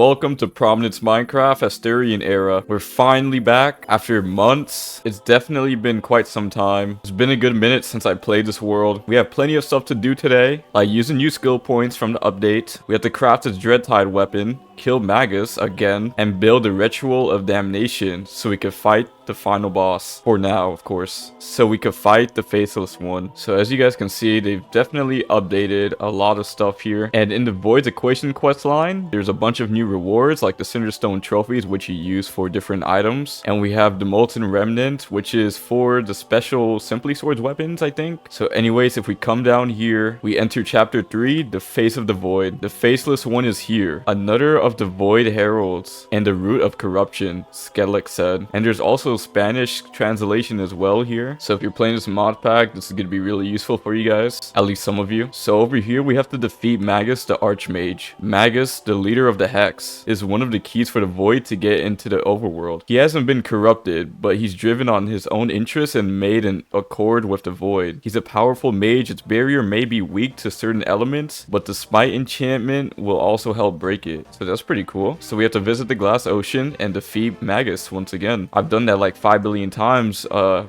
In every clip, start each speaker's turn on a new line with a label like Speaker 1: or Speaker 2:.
Speaker 1: welcome to Prominence Minecraft Hasturian era. We're finally back after months. It's definitely been quite some time. It's been a good minute since I played this world. We have plenty of stuff to do today, like using new skill points from the update. We have to craft this Dreadtide weapon, kill Magus again, and build a Ritual of Damnation so we can fight the final boss. For now, of course. So we could fight the Faithless One. So as you guys can see, they've definitely updated a lot of stuff here. And in the Void's Equation quest line, there's a bunch of new rewards like the Cinderstone trophies, which you use for different items. And we have the Molten Remnant, which is for the special Simply Swords weapons, I think. So anyways, if we come down here, we enter chapter 3, the Face of the Void. The Faceless One is here. Another of the Void Heralds and the Root of Corruption, Skellig said. And there's also Spanish translation as well here. So if you're playing this mod pack, this is going to be really useful for you guys. At least some of you. So over here, we have to defeat Magus the Archmage. Magus, the leader of the Hex, is one of the keys for the Void to get into the overworld. He hasn't been corrupted, but he's driven on his own interests and made an accord with the Void. He's a powerful mage. Its barrier may be weak to certain elements, but the Smite enchantment will also help break it. So that's pretty cool. So we have to visit the Glass Ocean and defeat Magus once again. I've done that like 5 billion times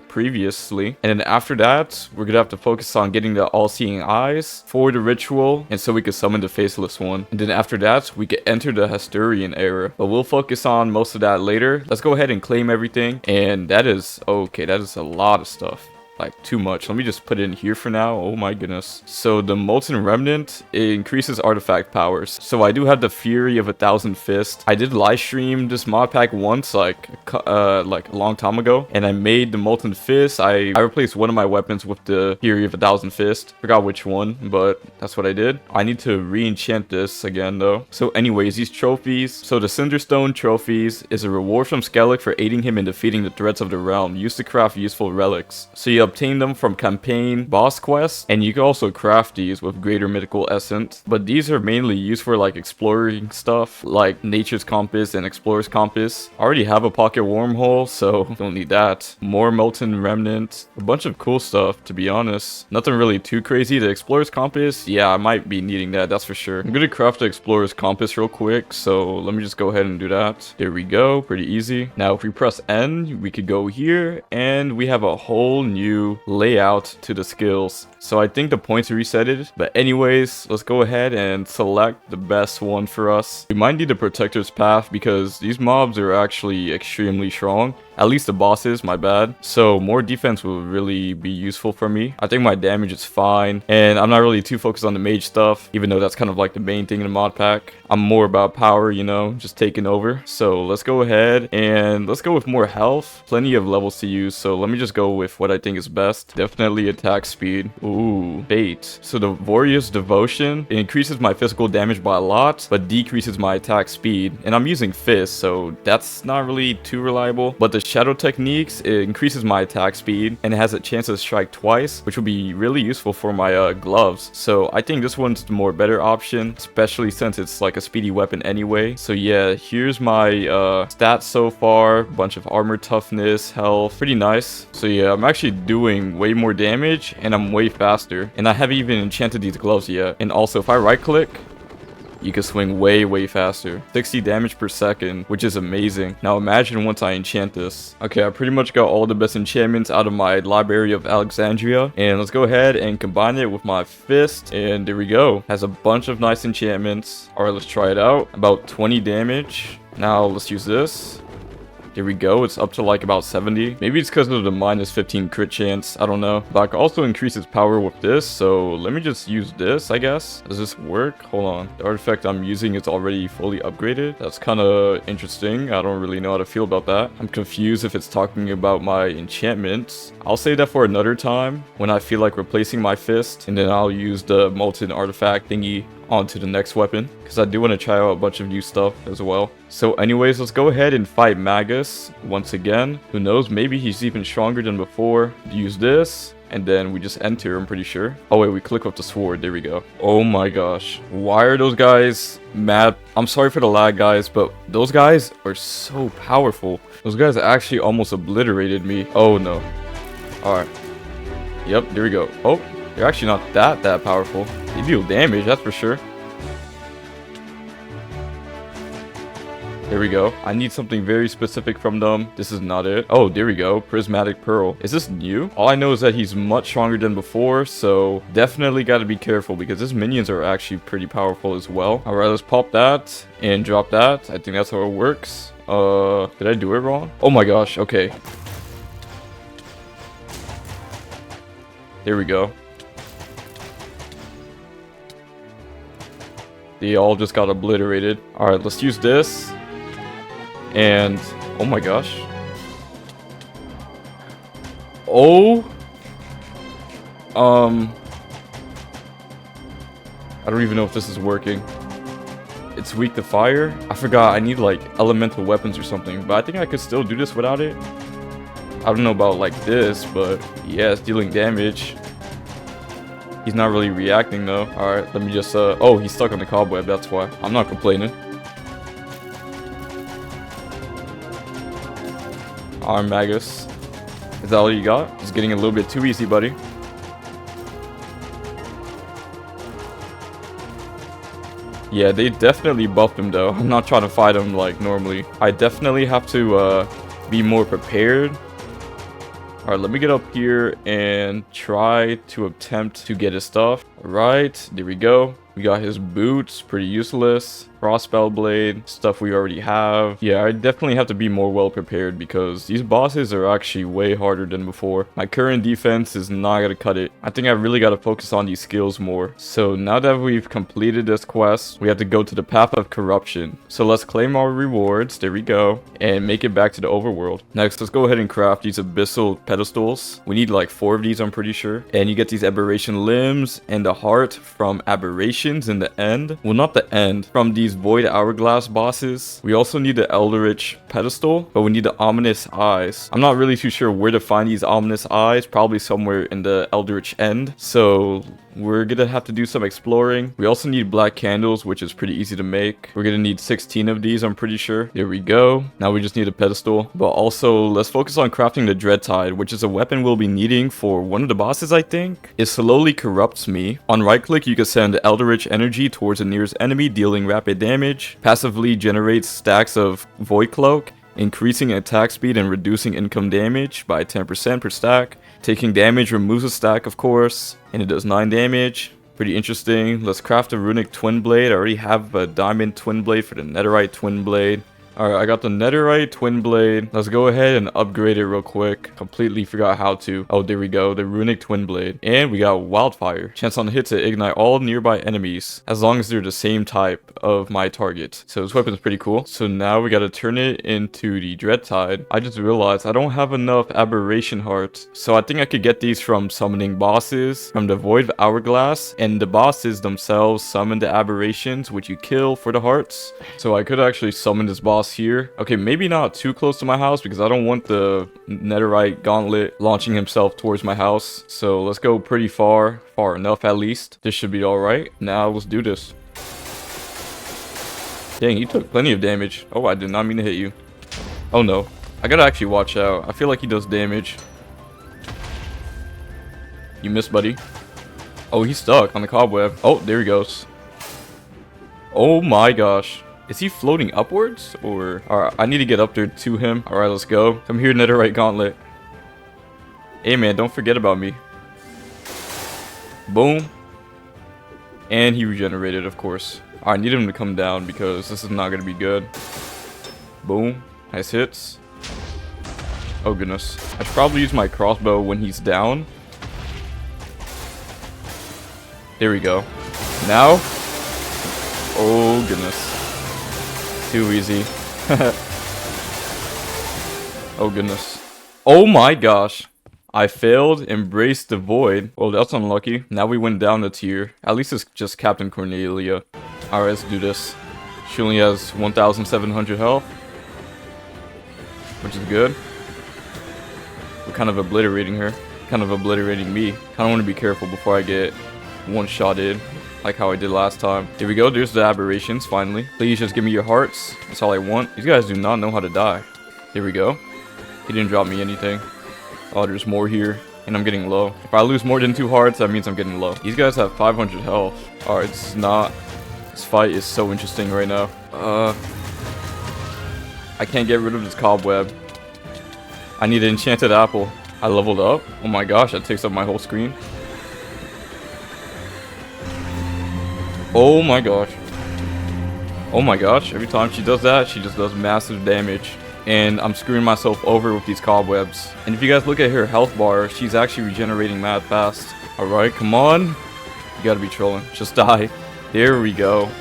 Speaker 1: previously. And then after that, we're gonna have to focus on getting the All-Seeing Eyes for the ritual, and so we could summon the Faceless One. And then after that, we could enter the Hasturian era. But we'll focus on most of that later. Let's go ahead and claim everything. And that is, okay, that is a lot of stuff. Like too much. Let me just put it in here for now. Oh my goodness. So the Molten Remnant, it increases artifact powers. So I do have the Fury of 1,000 Fists. I did live stream this mod pack once, like a long time ago, and I made the Molten Fist. I replaced one of my weapons with the Fury of 1,000 Fists. Forgot which one, but that's what I did. I need to re-enchant this again though. So anyways, these trophies. So the Cinderstone trophies is a reward from Skellig for aiding him in defeating the threats of the realm, used to craft useful relics. So you obtain them from campaign boss quests, and you can also craft these with greater mythical essence, but these are mainly used for like exploring stuff like Nature's Compass and Explorer's Compass. I already have a pocket wormhole, so don't need that. More Molten Remnant, a bunch of cool stuff, to be honest. Nothing really too crazy. The Explorer's Compass, yeah, I might be needing that, that's for sure. I'm gonna craft the Explorer's Compass real quick, so let me just go ahead and do that. There we go, pretty easy. Now if we press N, we could go here, and we have a whole new layout to the skills. So I think the points resetted, but anyways, let's go ahead and select the best one for us. We might need the Protector's Path because these mobs are actually extremely strong. At least the bosses, my bad. So more defense will really be useful for me. I think my damage is fine, and I'm not really too focused on the mage stuff, even though that's kind of like the main thing in the mod pack. I'm more about power, you know, just taking over. So let's go ahead and let's go with more health. Plenty of levels to use, so let me just go with what I think is best. Definitely attack speed. Ooh, bait. So the Warrior's Devotion, it increases my physical damage by a lot, but decreases my attack speed. And I'm using Fist, so that's not really too reliable. But the Shadow Techniques, it increases my attack speed, and it has a chance to strike twice, which will be really useful for my gloves. So I think this one's the more better option, especially since it's like a speedy weapon anyway. So yeah, here's my stats so far. Bunch of armor, toughness, health, pretty nice. So yeah, I'm actually doing way more damage, and I'm way faster, and I haven't even enchanted these gloves yet. And also, if I right click, you can swing way faster. 60 damage per second, which is amazing. Now imagine once I enchant this. Okay, I pretty much got all the best enchantments out of my Library of Alexandria, and let's go ahead and combine it with my fist, and there we go. Has a bunch of nice enchantments. All right, let's try it out. About 20 damage. Now let's use this. There we go, it's up to like about 70. Maybe it's because of the minus 15 crit chance, I don't know. But I can also increase its power with this, so let me just use this, I guess. Does this work? Hold on. The artifact I'm using is already fully upgraded. That's kind of interesting. I don't really know how to feel about that. I'm confused if it's talking about my enchantments. I'll say that for another time when I feel like replacing my fist, and then I'll use the molten artifact thingy onto the next weapon, because I do want to try out a bunch of new stuff as well. So anyways, let's go ahead and fight Magus once again. Who knows, maybe he's even stronger than before. Use this, and then we just enter, I'm pretty sure. Oh wait, we click with the sword, there we go. Oh my gosh, why are those guys mad? I'm sorry for the lag, guys, but those guys are so powerful. Those guys actually almost obliterated me. Oh no. Alright. Yep, there we go. Oh, they're actually not that powerful. They deal damage, that's for sure. There we go. I need something very specific from them. This is not it. Oh, there we go. Prismatic Pearl. Is this new? All I know is that he's much stronger than before, so definitely got to be careful because his minions are actually pretty powerful as well. All right, let's pop that and drop that. I think that's how it works. Did I do it wrong? Oh my gosh. Okay. There we go. They all just got obliterated. All right, let's use this. And oh my gosh. Oh. I don't even know if this is working. It's weak to fire. I forgot I need like elemental weapons or something, but I think I could still do this without it. I don't know about like this, but yeah, it's dealing damage. He's not really reacting though. Alright, let me just oh, he's stuck on the cobweb, that's why. I'm not complaining. Arm Magus. Is that all you got? It's getting a little bit too easy, buddy. Yeah, they definitely buffed him though. I'm not trying to fight him like normally. I definitely have to be more prepared. Alright, let me get up here and try to attempt to get his stuff. Alright, there we go. We got his boots, pretty useless. Crossbow blade, stuff we already have. Yeah, I definitely have to be more well prepared because these bosses are actually way harder than before. My current defense is not gonna cut it. I think I really gotta focus on these skills more. So now that we've completed this quest, we have to go to the path of corruption. So let's claim our rewards, there we go, and make it back to the overworld. Next, let's go ahead and craft these abyssal pedestals. We need like 4 of these, I'm pretty sure. And you get these aberration limbs and the heart from aberrations in the end. Well, not the end, from these void hourglass bosses. We also need the eldritch pedestal, but we need the ominous eyes. I'm not really too sure where to find these ominous eyes, probably somewhere in the eldritch end. So we're gonna have to do some exploring. We also need black candles, which is pretty easy to make. We're gonna need 16 of these, I'm pretty sure. There we go. Now we just need a pedestal. But also, let's focus on crafting the Dreadtide, which is a weapon we'll be needing for one of the bosses, I think. It slowly corrupts me. On right click, you can send eldritch energy towards the nearest enemy, dealing rapid damage. Passively generates stacks of void cloak, increasing attack speed and reducing income damage by 10% per stack. Taking damage removes a stack, of course, and it does 9 damage. Pretty interesting. Let's craft a runic twin blade. I already have a diamond twin blade for the netherite twin blade. Alright, I got the netherite twin blade. Let's go ahead and upgrade it real quick. Completely forgot how to. Oh, there we go. The runic twin blade. And we got wildfire. Chance on hit to ignite all nearby enemies, as long as they're the same type of my target. So this weapon's pretty cool. So now we gotta turn it into the Dreadtide. I just realized I don't have enough aberration hearts. So I think I could get these from summoning bosses from the void hourglass. And the bosses themselves summon the aberrations, which you kill for the hearts. So I could actually summon this boss here. Okay, maybe not too close to my house because I don't want the netherite gauntlet launching himself towards my house. So let's go pretty far enough at least. This should be all right. Now let's do this. Dang, he took plenty of damage. Oh, I did not mean to hit you. Oh no, I gotta actually watch out. I feel like he does damage. You missed, buddy. Oh, he's stuck on the cobweb. Oh, there he goes. Oh my gosh. Is he floating upwards? Or... Alright, I need to get up there to him. Alright, let's go. Come here, netherite gauntlet. Hey man, don't forget about me. Boom. And he regenerated, of course. I need him to come down because this is not going to be good. Boom. Nice hits. Oh goodness. I should probably use my crossbow when he's down. There we go. Now. Oh goodness. Too easy. Oh goodness. Oh my gosh. I failed. Embraced the void. Well, that's unlucky. Now we went down a tier. At least it's just Captain Cornelia. Alright, let's do this. She only has 1,700 health, which is good. We're kind of obliterating her. Kind of obliterating me. Kind of want to be careful before I get one-shotted, like how I did last time. Here we go. There's the aberrations, finally. Please just give me your hearts. That's all I want. These guys do not know how to die. Here we go. He didn't drop me anything. Oh, there's more here. And I'm getting low. If I lose more than 2 hearts, that means I'm getting low. These guys have 500 health. Alright, this is not... This fight is so interesting right now. I can't get rid of this cobweb. I need an enchanted apple. I leveled up. Oh my gosh, that takes up my whole screen. Oh my gosh. Oh my gosh, every time she does that, she just does massive damage. And I'm screwing myself over with these cobwebs. And if you guys look at her health bar, she's actually regenerating mad fast. Alright, come on. You gotta be trolling. Just die. There we go.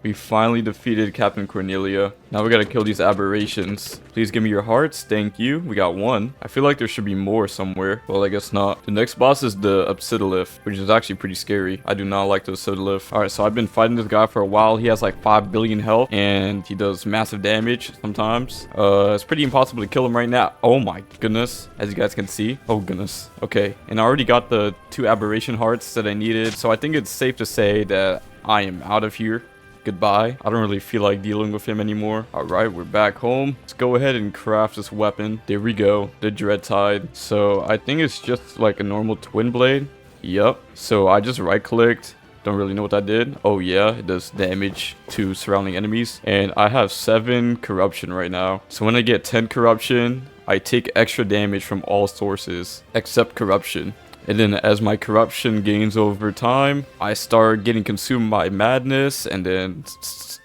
Speaker 1: We finally defeated Captain Cornelia. Now we gotta kill these aberrations. Please give me your hearts. Thank you. We got one. I feel like there should be more somewhere. Well, I guess not. The next boss is the Obsidiolith, which is actually pretty scary. I do not like the Obsidiolith. Alright, so I've been fighting this guy for a while. He has like 5 billion health, and he does massive damage sometimes. It's pretty impossible to kill him right now. Oh my goodness. As you guys can see. Oh goodness. Okay, and I already got the 2 aberration hearts that I needed. So I think it's safe to say that I am out of here. Goodbye. I don't really feel like dealing with him anymore. Alright, we're back home. Let's go ahead and craft this weapon. There we go. The Dread Tide. So I think it's just like a normal twin blade. Yup. So I just right clicked. Don't really know what that did. Oh yeah, it does damage to surrounding enemies. And I have 7 corruption right now. So when I get 10 corruption, I take extra damage from all sources except corruption. And then as my corruption gains over time, I start getting consumed by madness, and then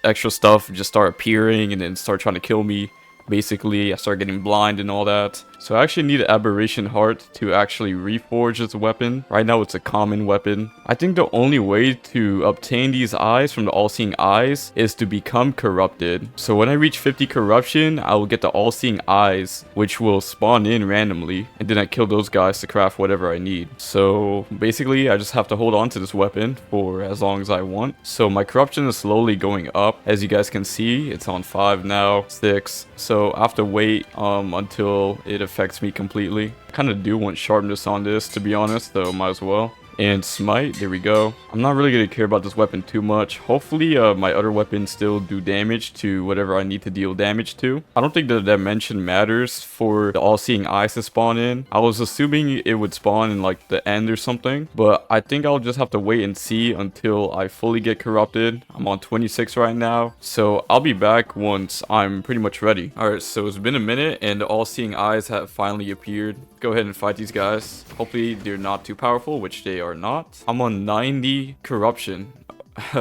Speaker 1: extra stuff just start appearing and then start trying to kill me. Basically, I start getting blind and all that. So I actually need an aberration heart to actually reforge this weapon. Right now it's a common weapon. I think the only way to obtain these eyes from the all-seeing eyes is to become corrupted. So when I reach 50 corruption, I will get the all-seeing eyes, which will spawn in randomly. And then I kill those guys to craft whatever I need. So basically, I just have to hold on to this weapon for as long as I want. So my corruption is slowly going up. As you guys can see, it's on 5 now, 6. So I have to wait until it affects me completely. I kind of do want sharpness on this, to be honest, though might as well. And smite, there we go. I'm not really going to care about this weapon too much. Hopefully my other weapons still do damage to whatever I need to deal damage to. I don't think the dimension matters for the all-seeing eyes to spawn in. I was assuming it would spawn in like the end or something, but I think I'll just have to wait and see until I fully get corrupted. I'm on 26 right now, so I'll be back once I'm pretty much ready. Alright, so it's been a minute and the all-seeing eyes have finally appeared. Go ahead and fight these guys. Hopefully they're not too powerful, which they are not. I'm on 90 corruption.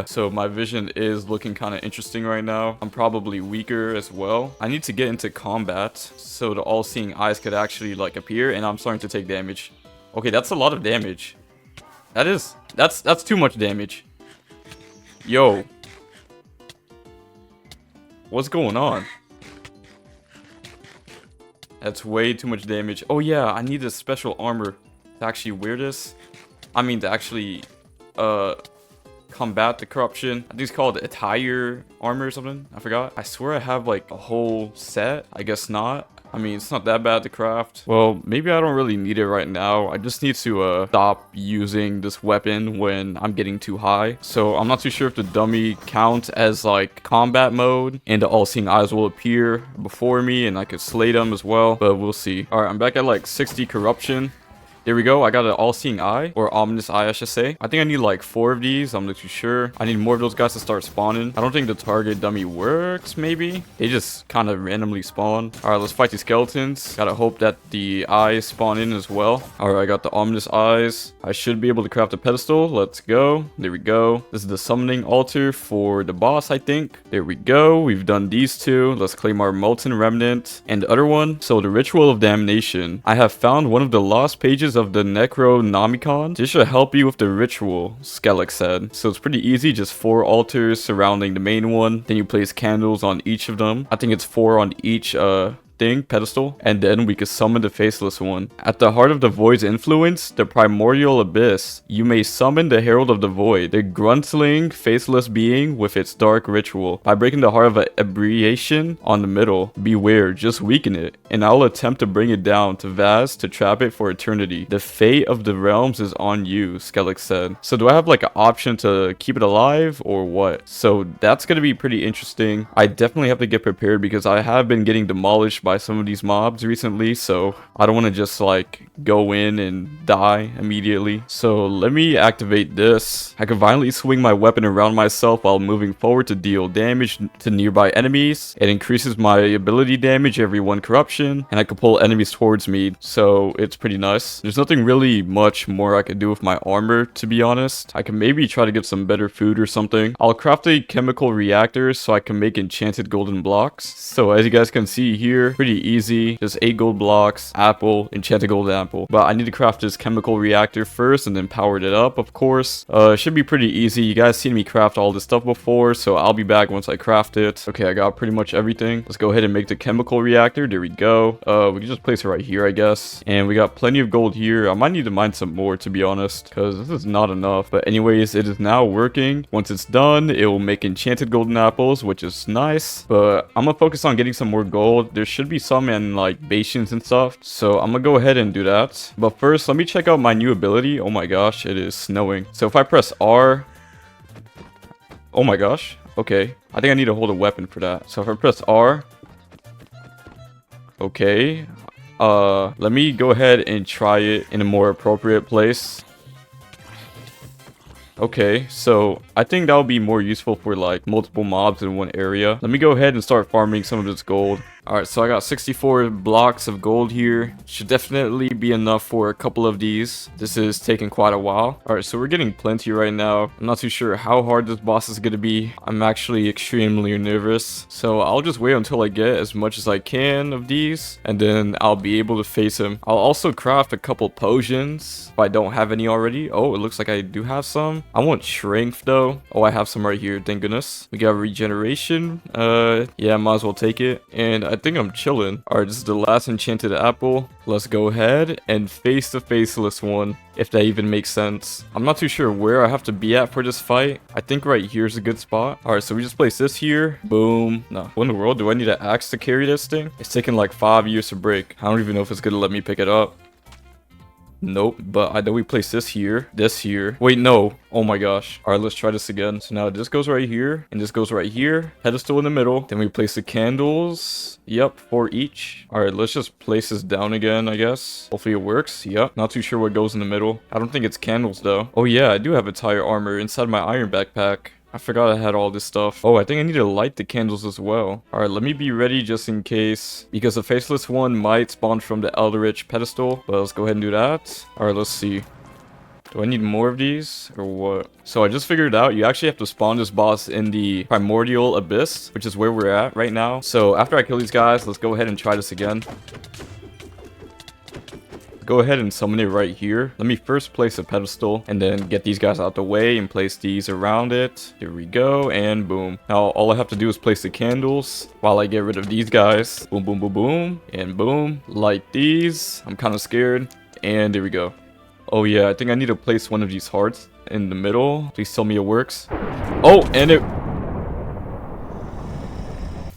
Speaker 1: So my vision is looking kind of interesting right now. I'm probably weaker as well. I need to get into combat so the all-seeing eyes could actually like appear, and I'm starting to take damage. Okay, that's a lot of damage. That's too much damage. Yo. What's going on? That's way too much damage. Oh yeah, I need this special armor to actually wear this. I mean, to actually combat the corruption. I think it's called attire armor or something. I forgot. I swear I have like a whole set. I guess not. I mean, it's not that bad to craft. Well, maybe I don't really need it right now. I just need to stop using this weapon when I'm getting too high. So I'm not too sure if the dummy counts as like combat mode and the all-seeing eyes will appear before me and I could slay them as well, but we'll see. All right, I'm back at like 60 corruption. There we go. I got an all-seeing eye, or ominous eye, I should say. I think I need like 4 of these. I'm not too sure. I need more of those guys to start spawning. I don't think the target dummy works, maybe. They just kind of randomly spawn. All right, let's fight these skeletons. Gotta hope that the eyes spawn in as well. All right, I got the ominous eyes. I should be able to craft a pedestal. Let's go. There we go. This is the summoning altar for the boss, I think. There we go. We've done these 2. Let's claim our molten remnant. And the other one, so the ritual of damnation. I have found one of the lost pages of the Necronomicon. This should help you with the ritual, Skellig said. So it's pretty easy, just 4 altars surrounding the main one. Then you place candles on each of them. I think it's 4 on each pedestal, and then we could summon the faceless one. At the heart of the void's influence, the primordial abyss, you may summon the herald of the void, the gruntling faceless being with its dark ritual. By breaking the heart of an aberration on the middle, beware, just weaken it, and I'll attempt to bring it down to Vaz to trap it for eternity. The fate of the realms is on you, Skellig said. So do I have like an option to keep it alive or what? So that's gonna be pretty interesting. I definitely have to get prepared because I have been getting demolished by some of these mobs recently, so I don't want to just like go in and die immediately. So let me activate this. I can violently swing my weapon around myself while moving forward to deal damage to nearby enemies. It increases my ability damage every 1 corruption, and I can pull enemies towards me, so it's pretty nice. There's nothing really much more I could do with my armor, to be honest. I can maybe try to get some better food or something. I'll craft a chemical reactor so I can make enchanted golden blocks. So as you guys can see here, pretty easy. Just 8 gold blocks, apple, enchanted golden apple. But I need to craft this chemical reactor first and then power it up, of course. It should be pretty easy. You guys seen me craft all this stuff before, so I'll be back once I craft it. Okay, I got pretty much everything. Let's go ahead and make the chemical reactor. There we go. We can just place it right here, I guess. And we got plenty of gold here. I might need to mine some more, to be honest, because this is not enough. But anyways, it is now working. Once it's done, it will make enchanted golden apples, which is nice. But I'm gonna focus on getting some more gold. There should be some in like Bastions and stuff, so I'm gonna go ahead and do that. But first, let me check out my new ability. Oh my gosh, it is snowing. So if I press R, oh my gosh, okay, I think I need to hold a weapon for that. So if I press R, okay, let me go ahead and try it in a more appropriate place. Okay, so I think that would be more useful for like multiple mobs in one area. Let me go ahead and start farming some of this gold. Alright, so I got 64 blocks of gold here. Should definitely be enough for a couple of these. This is taking quite a while. Alright, so we're getting plenty right now. I'm not too sure how hard this boss is going to be. I'm actually extremely nervous. So I'll just wait until I get as much as I can of these, and then I'll be able to face him. I'll also craft a couple potions if I don't have any already. Oh, it looks like I do have some. I want strength though. Oh, I have some right here. Thank goodness. We got regeneration. Yeah, might as well take it. And I think I'm chilling. Alright, this is the last enchanted apple. Let's go ahead and face the faceless one, if that even makes sense. I'm not too sure where I have to be at for this fight. I think right here is a good spot. Alright, so we just place this here. Boom. No. What in the world? Do I need an axe to carry this thing? It's taking like 5 years to break. I don't even know if it's gonna let me pick it up. Nope, but I know we place this here, this here. Wait, no. Oh my gosh. All right, let's try this again. So now this goes right here, and this goes right here. Pedestal in the middle. Then we place the candles. Yep, 4 each. All right, let's just place this down again, I guess. Hopefully it works. Yep, not too sure what goes in the middle. I don't think it's candles though. Oh yeah, I do have a tire armor inside my iron backpack. I forgot I had all this stuff. Oh, I think I need to light the candles as well. Alright, let me be ready just in case, because the faceless one might spawn from the Eldritch pedestal. But let's go ahead and do that. Alright, let's see. Do I need more of these or what? So I just figured out you actually have to spawn this boss in the primordial abyss, which is where we're at right now. So after I kill these guys, let's go ahead and try this again. Go ahead and summon it right here. Let me first place a pedestal and then get these guys out the way and place these around it. Here we go, and boom. Now all I have to do is place the candles while I get rid of these guys. Boom, boom, boom, boom, and boom. Light these. I'm kind of scared. And there we go. Oh yeah, I think I need to place one of these hearts in the middle. Please tell me it works. Oh, and it...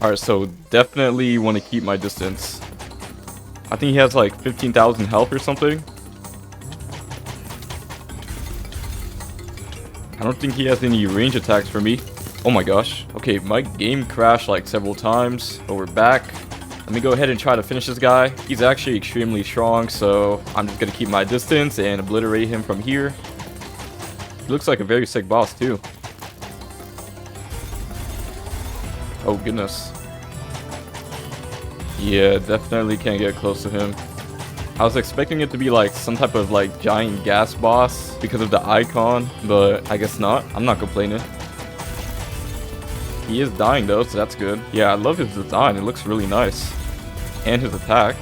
Speaker 1: Alright, so definitely want to keep my distance. I think he has like 15,000 health or something. I don't think he has any range attacks for me. Oh my gosh. Okay, my game crashed like several times, but we're back. Let me go ahead and try to finish this guy. He's actually extremely strong, so I'm just gonna keep my distance and obliterate him from here. He looks like a very sick boss too. Oh goodness. Yeah, definitely can't get close to him. I was expecting it to be like some type of like giant gas boss because of the icon, but I guess not. I'm not complaining. He is dying though, so that's good. Yeah, I love his design. It looks really nice. And his attack.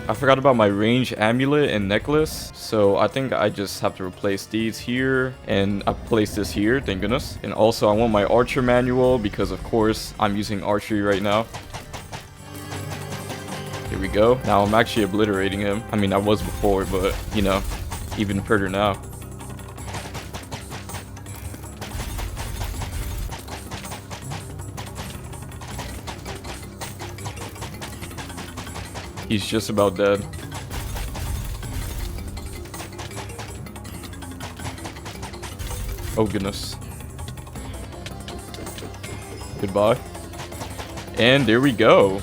Speaker 1: I forgot about my range amulet and necklace, so I think I just have to replace these here, and I place this here, thank goodness. And also I want my archer manual because of course I'm using archery right now. Here we go. Now I'm actually obliterating him. I mean, I was before, but you know, even further now. He's just about dead. Oh goodness. Goodbye. And there we go.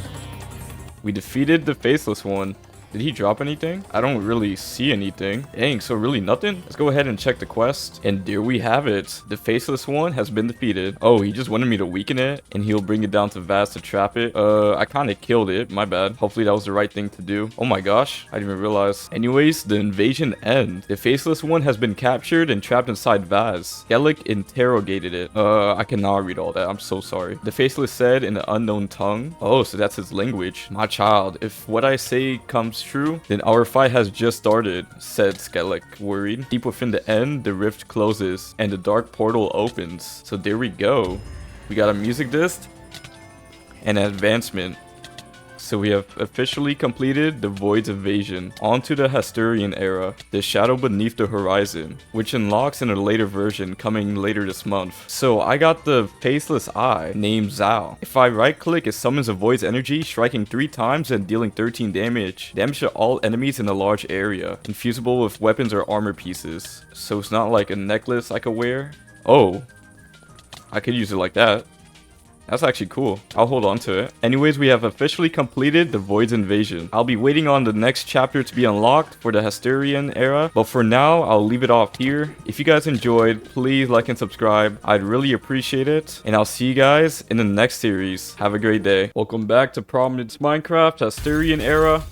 Speaker 1: We defeated the Faceless one. Did he drop anything? I don't really see anything. Dang, so really nothing? Let's go ahead and check the quest. And there we have it. The Faceless one has been defeated. Oh, he just wanted me to weaken it, and he'll bring it down to Vaz to trap it. I kind of killed it. My bad. Hopefully that was the right thing to do. Oh my gosh, I didn't even realize. Anyways, the invasion ends. The Faceless one has been captured and trapped inside Vaz. Skellig interrogated it. I cannot read all that. I'm so sorry. The Faceless said in an unknown tongue. Oh, so that's his language. My child, if what I say comes true, then our fight has just started, said Skellig, worried. Deep within the end, the rift closes and the dark portal opens. So there we go. We got a music disc and an advancement. So we have officially completed the Void's invasion onto the Hasturian era, the shadow beneath the horizon, which unlocks in a later version coming later this month. So I got the Faceless Eye named Zao. If I right click, it summons a Void's energy, striking 3 times and dealing 13 damage. Damage to all enemies in a large area, infusible with weapons or armor pieces. So it's not like a necklace I could wear. Oh, I could use it like that. That's actually cool. I'll hold on to it. Anyways, we have officially completed the Void's invasion. I'll be waiting on the next chapter to be unlocked for the Hasturian era, but for now, I'll leave it off here. If you guys enjoyed, please like and subscribe. I'd really appreciate it, and I'll see you guys in the next series. Have a great day. Welcome back to Prominence Minecraft Hasturian era.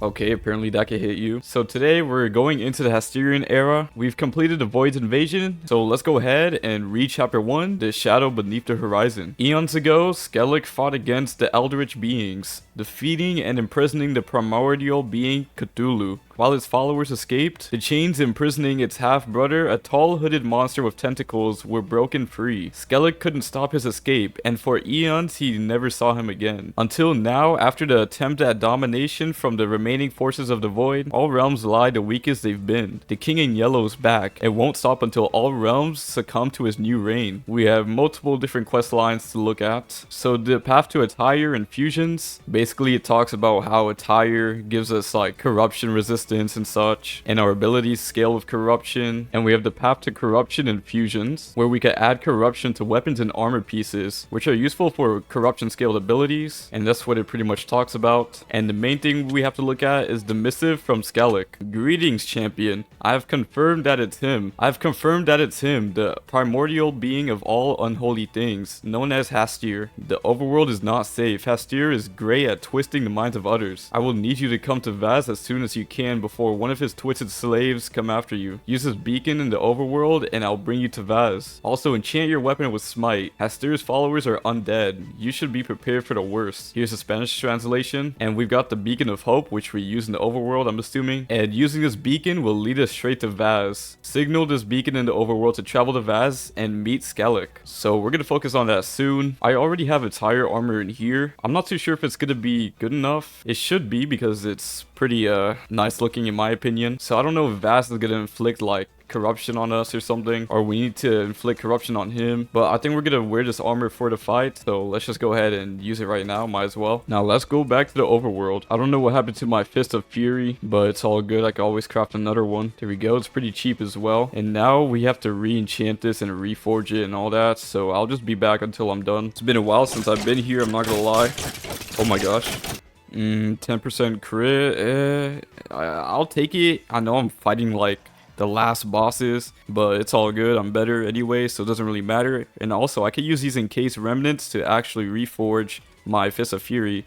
Speaker 1: Okay, apparently that could hit you. So today we're going into the Hasturian era. We've completed the Void's invasion. So let's go ahead and read chapter 1, the shadow beneath the horizon. Eons ago, Skellig fought against the Eldritch beings, defeating and imprisoning the primordial being Cthulhu. While its followers escaped, the chains imprisoning its half-brother, a tall hooded monster with tentacles, were broken free. Skellig couldn't stop his escape, and for eons he never saw him again. Until now, after the attempt at domination from the remaining forces of the Void, all realms lie the weakest they've been. The King in Yellow's back, and won't stop until all realms succumb to his new reign. We have multiple different quest lines to look at. So the path to Attire and fusions, basically it talks about how Attire gives us like corruption resistance and such, and our abilities scale with corruption. And we have the path to corruption and fusions, where we can add corruption to weapons and armor pieces, which are useful for corruption scaled abilities, and that's what it pretty much talks about. And the main thing we have to look at is the missive from Skellig. Greetings, champion. I've confirmed that it's him. The primordial being of all unholy things, known as Hastur. The overworld is not safe. Hastur is great at twisting the minds of others. I will need you to come to Vaz as soon as you can before one of his twisted slaves come after you. Use his beacon in the overworld and I'll bring you to Vaz. Also, enchant your weapon with Smite. Hastur's followers are undead. You should be prepared for the worst. Here's the Spanish translation. And we've got the Beacon of Hope, which we use in the overworld, I'm assuming. And using this beacon will lead us straight to Vaz. Signal this beacon in the overworld to travel to Vaz and meet Skellig. So we're gonna focus on that soon. I already have Attire armor in here. I'm not too sure if it's gonna be good enough. It should be because it's pretty nice looking in my opinion. So I don't know if Vaz is gonna inflict like corruption on us or something, or we need to inflict corruption on him, but I think we're gonna wear this armor for the fight, so let's just go ahead and use it right now. Might as well. Now let's go back to the overworld. I don't know what happened to my Fist of Fury, but it's all good. I can always craft another one. There we go. It's pretty cheap as well, and now we have to re-enchant this and reforge it and all that, so I'll just be back until I'm done. It's been a while since I've been here, I'm not gonna lie. Oh my gosh. 10% crit. I'll take it. I know I'm fighting like the last bosses, but it's all good. I'm better anyway, so it doesn't really matter. And also, I could use these encased remnants to actually reforge my Fist of Fury.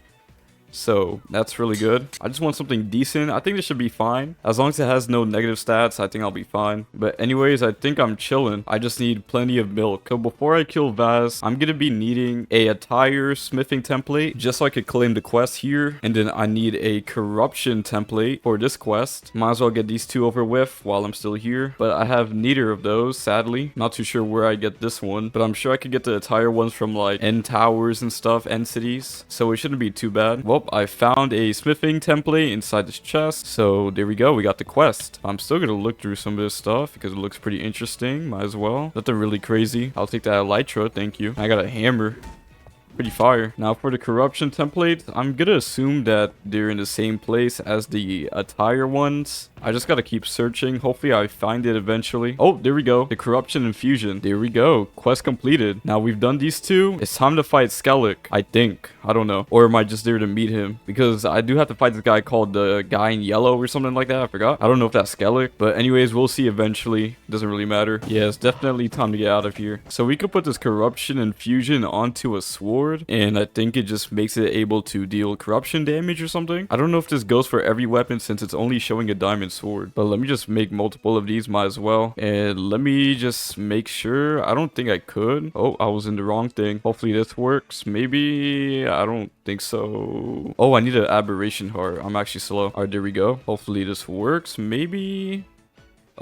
Speaker 1: So that's really good. I just want something decent. I think this should be fine. As long as it has no negative stats, I think I'll be fine. But anyways, I think I'm chilling. I just need plenty of milk. So before I kill Vaz, I'm gonna be needing a Attire smithing template just so I could claim the quest here. And then I need a corruption template for this quest. Might as well get these two over with while I'm still here. But I have neither of those, sadly. Not too sure where I get this one, but I'm sure I could get the Attire ones from like end towers and stuff, end cities. So it shouldn't be too bad. Well, I found a smithing template inside this chest, so there we go. We got the quest. I'm still gonna look through some of this stuff because it looks pretty interesting. Might as well. Nothing really crazy. I'll take that elytra, thank you. I got a hammer. Pretty fire. Now for the corruption template, I'm gonna assume that they're in the same place as the Attire ones. I just gotta keep searching. Hopefully I find it eventually. Oh, there we go. The corruption infusion. There we go. Quest completed. Now we've done these two. It's time to fight Skellig, I think. I don't know. Or am I just there to meet him? Because I do have to fight this guy called the guy in yellow or something like that. I forgot. I don't know if that's Skellig. But anyways, we'll see eventually. Doesn't really matter. Yeah, it's definitely time to get out of here. So we could put this corruption infusion onto a sword. And I think it just makes it able to deal corruption damage or something. I don't know if this goes for every weapon since it's only showing a diamond sword. But let me just make multiple of these. Might as well. And let me just make sure. I don't think I could. Oh, I was in the wrong thing. Hopefully this works. Maybe. I don't think so. Oh, I need an aberration heart. I'm actually slow. All right, there we go. Hopefully this works. Maybe.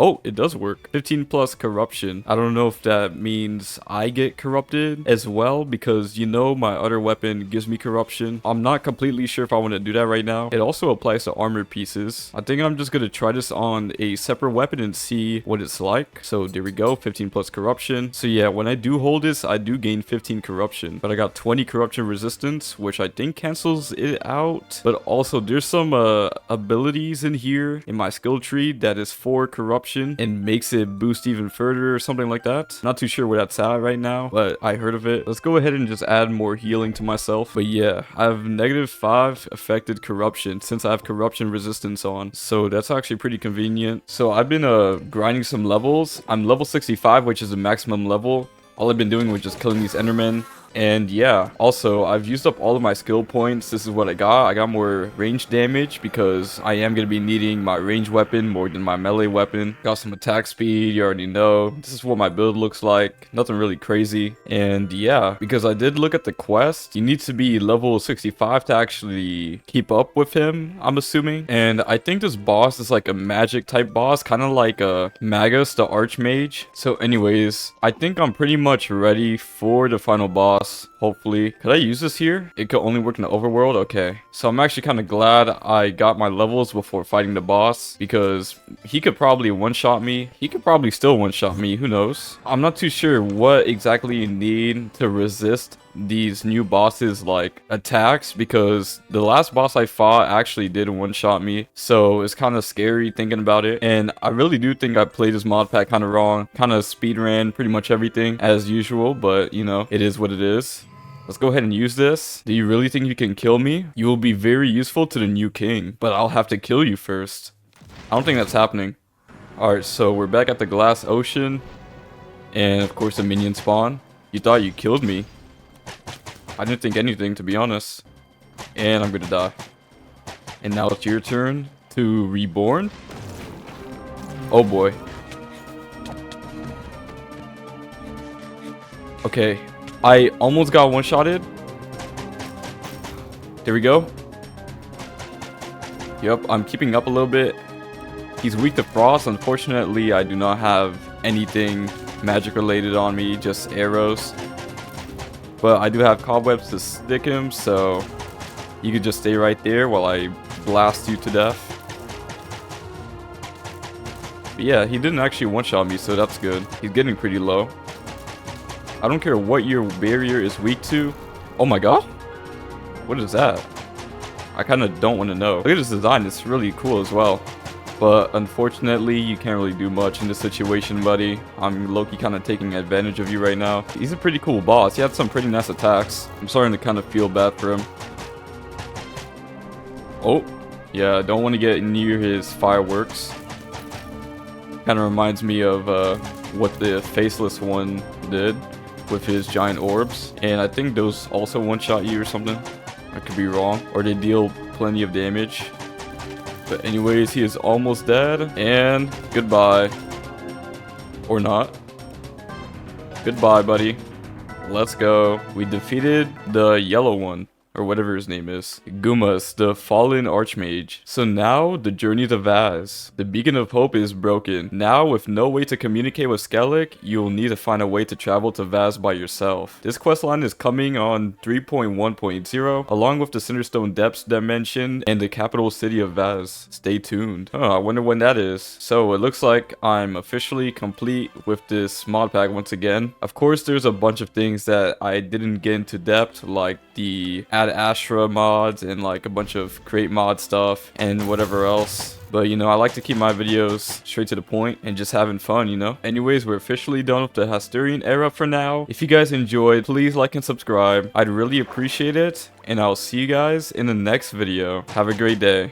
Speaker 1: Oh, it does work. 15 plus corruption. I don't know if that means I get corrupted as well, because you know my other weapon gives me corruption. I'm not completely sure if I want to do that right now. It also applies to armor pieces. I think I'm just going to try this on a separate weapon and see what it's like. So there we go. 15 plus corruption. So yeah, when I do hold this, I do gain 15 corruption. But I got 20 corruption resistance, which I think cancels it out. But also there's some abilities in here in my skill tree that is for corruption and makes it boost even further or something like that. Not too sure where that's at right now, but I heard of it. Let's go ahead and just add more healing to myself. But yeah, I have -5 affected corruption since I have corruption resistance on. So that's actually pretty convenient. So I've been grinding some levels. I'm level 65, which is the maximum level. All I've been doing was just killing these endermen. And yeah, also I've used up all of my skill points. This is what I got. I got more range damage because I am going to be needing my range weapon more than my melee weapon. Got some attack speed, you already know. This is what my build looks like. Nothing really crazy. And yeah, because I did look at the quest, you need to be level 65 to actually keep up with him, I'm assuming. And I think this boss is like a magic type boss, kind of like a Magus the Archmage. So anyways, I think I'm pretty much ready for the final boss. Hopefully. Could I use this here? It could only work in the overworld? Okay. So I'm actually kind of glad I got my levels before fighting the boss, because he could probably one-shot me. He could probably still one-shot me. Who knows? I'm not too sure what exactly you need to resist these new bosses like attacks, because the last boss I fought actually did one-shot me, so it's kind of scary thinking about it. And I really do think I played this mod pack kind of wrong, kind of speed ran pretty much everything as usual, but you know, it is what it is. Let's go ahead and use this. Do you really think you can kill me? You will be very useful to the new king, but I'll have to kill you first. I don't think that's happening. Alright, so we're back at the glass ocean, and of course the minion spawn. You thought you killed me. I didn't think anything, to be honest. And I'm gonna die. And now it's your turn to reborn. Oh boy. Okay. I almost got one-shotted. There we go. Yep, I'm keeping up a little bit. He's weak to frost. Unfortunately, I do not have anything magic related on me, just arrows. But I do have cobwebs to stick him, so you could just stay right there while I blast you to death. But yeah, he didn't actually one-shot me, so that's good. He's getting pretty low. I don't care what your barrier is weak to. Oh my god. What is that? I kind of don't want to know. Look at this design. It's really cool as well. But unfortunately, you can't really do much in this situation, buddy. I'm low-key kind of taking advantage of you right now. He's a pretty cool boss. He had some pretty nice attacks. I'm starting to kind of feel bad for him. Oh, yeah, don't want to get near his fireworks. Kind of reminds me of what the faceless one did with his giant orbs. And I think those also one-shot you or something. I could be wrong. Or they deal plenty of damage. But anyways, he is almost dead. And goodbye. Or not. Goodbye, buddy. Let's go. We defeated the yellow one. Or whatever his name is. Gumas, the fallen archmage. So now, the journey to Vaz. The beacon of hope is broken. Now, with no way to communicate with Skellig, you'll need to find a way to travel to Vaz by yourself. This questline is coming on 3.1.0, along with the Cinderstone Depths dimension and the capital city of Vaz. Stay tuned. I wonder when that is. So, it looks like I'm officially complete with this mod pack once again. Of course, there's a bunch of things that I didn't get into depth, like the added add Astra mods and like a bunch of create mod stuff and whatever else. But, you know, I like to keep my videos straight to the point and just having fun, you know? Anyways, we're officially done with the Hasturian era for now. If you guys enjoyed, please like and subscribe. I'd really appreciate it. And I'll see you guys in the next video. Have a great day.